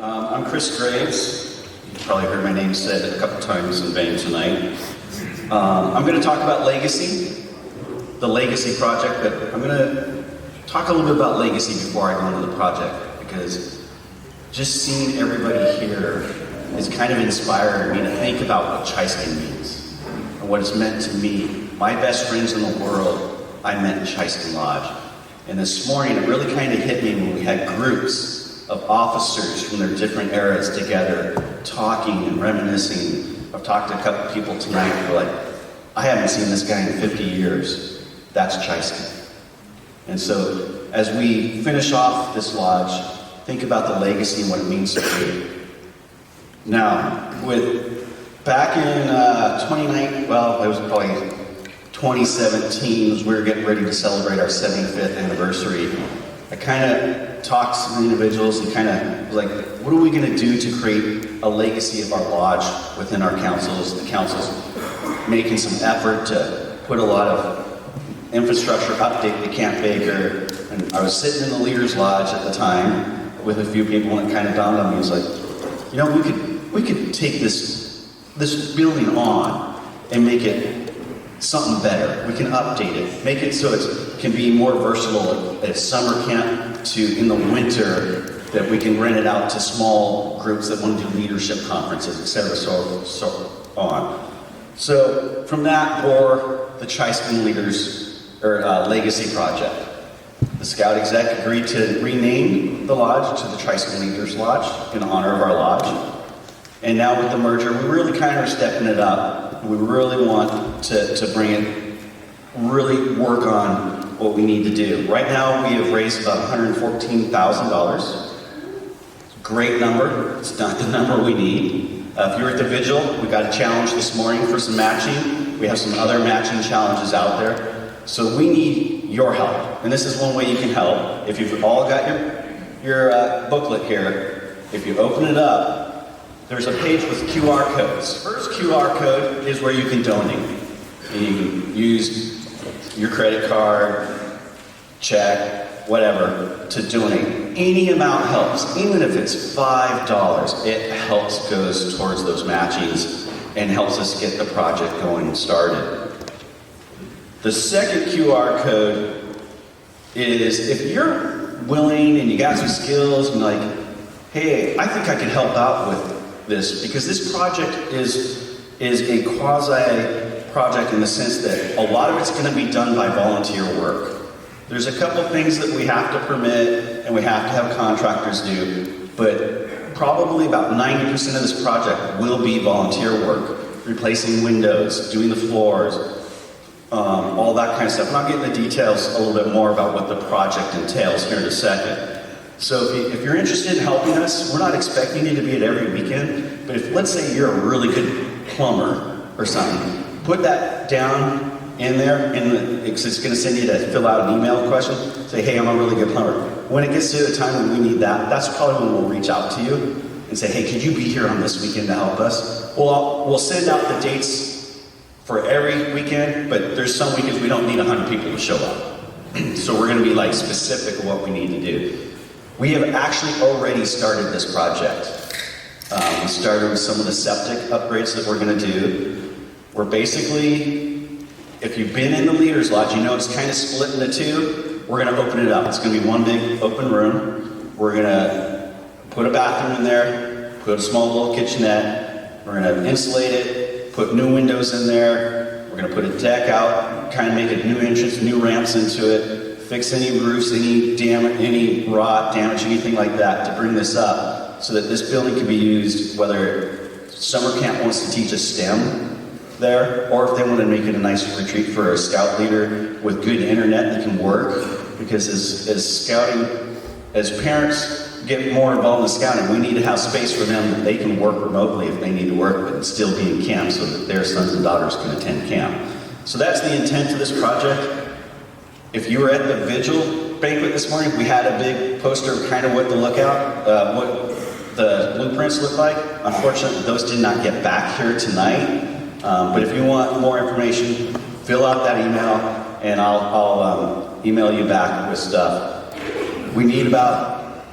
I'm Chris Graves. You've probably heard my name said a couple times in vain tonight. I'm going to talk about legacy, the legacy project, but I'm going to talk a little bit about legacy before I go into the project, because just seeing everybody here has kind of inspired me to think about what Tsisqan means and what it's meant to me. My best friends in the world, I met in Tsisqan Lodge. And this morning, it really kind of hit me when we had groups of officers from their different eras together, talking and reminiscing. I've talked to a couple people tonight who are like, I haven't seen this guy in 50 years. That's Tsisqan. And so, as we finish off this lodge, think about the legacy and what it means to you. Now, back in 2019, well, it was probably 2017, as we were getting ready to celebrate our 75th anniversary, I kind of talked to some individuals and kind of was like, what are we going to do to create a legacy of our lodge within our councils? The council's making some effort to put a lot of infrastructure, update the Camp Baker, and I was sitting in the leaders' lodge at the time with a few people, and it kind of dawned on me. It was like, you know, we could take this building on and make it something better. We can update it, make it so it can be more versatile at summer camp to in the winter, that we can rent it out to small groups that want to do leadership conferences, etc. so on. So from that bore the Tsisqan Leaders Legacy Project. The Scout exec agreed to rename the lodge to the Tsisqan Leaders Lodge in honor of our lodge. And now with the merger, we really kind of are stepping it up. We really want to bring it, really work on what we need to do. Right now, we have raised about $114,000. Great number. It's not the number we need. If you're at the vigil, we got a challenge this morning for some matching. We have some other matching challenges out there. So we need your help. And this is one way you can help. If you've all got your booklet here, if you open it up, there's a page with QR codes. First QR code is where you can donate. And you can use your credit card, check, whatever, to donate. Any amount helps. Even if it's $5, it helps, goes towards those matchings and helps us get the project going and started. The second QR code is if you're willing and you got some skills and like, hey, I think I can help out with this, because this project is a quasi-project in the sense that a lot of it's going to be done by volunteer work. There's a couple things that we have to permit and we have to have contractors do, but probably about 90% of this project will be volunteer work, replacing windows, doing the floors, all that kind of stuff. And I'll get into the details a little bit more about what the project entails here in a second. So if you're interested in helping us, we're not expecting you to be at every weekend, but if, let's say you're a really good plumber or something, put that down in there, and it's going to send you to fill out an email question, say, hey, I'm a really good plumber. When it gets to the time when we need that, that's probably when we'll reach out to you and say, hey, could you be here on this weekend to help us? We'll send out the dates for every weekend, but there's some weekends we don't need 100 people to show up. So we're going to be like specific of what we need to do. We have actually already started this project. We started with some of the septic upgrades that we're going to do. We're basically, if you've been in the Leaders Lodge, you know it's kind of split into two. We're going to open it up. It's going to be one big open room. We're going to put a bathroom in there, put a small little kitchenette. We're going to insulate it, put new windows in there. We're going to put a deck out, kind of make a new entrance, new ramps into it. Fix any roofs, any rot, damage, anything like that to bring this up so that this building can be used, whether summer camp wants to teach a STEM there, or if they want to make it a nice retreat for a scout leader with good internet that can work. Because as scouting, as parents get more involved in scouting, we need to have space for them that they can work remotely if they need to work, but still be in camp so that their sons and daughters can attend camp. So that's the intent of this project. If you were at the vigil banquet this morning, we had a big poster of kind of what what the blueprints look like. Unfortunately, those did not get back here tonight. But if you want more information, fill out that email, and I'll email you back with stuff. We need about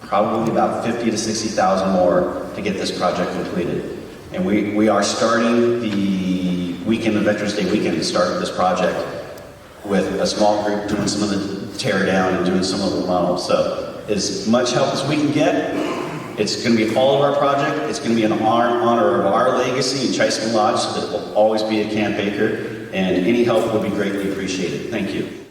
probably about 50 to 60,000 more to get this project completed. And we are starting the weekend of Veterans Day weekend to start this project with a small group doing some of the tear down and doing some of the remodel. So as much help as we can get. It's going to be a fall of our project. It's going to be in honor of our legacy in Tsisqan Lodge, so that it will always be a Camp Acre. And any help would be greatly appreciated. Thank you.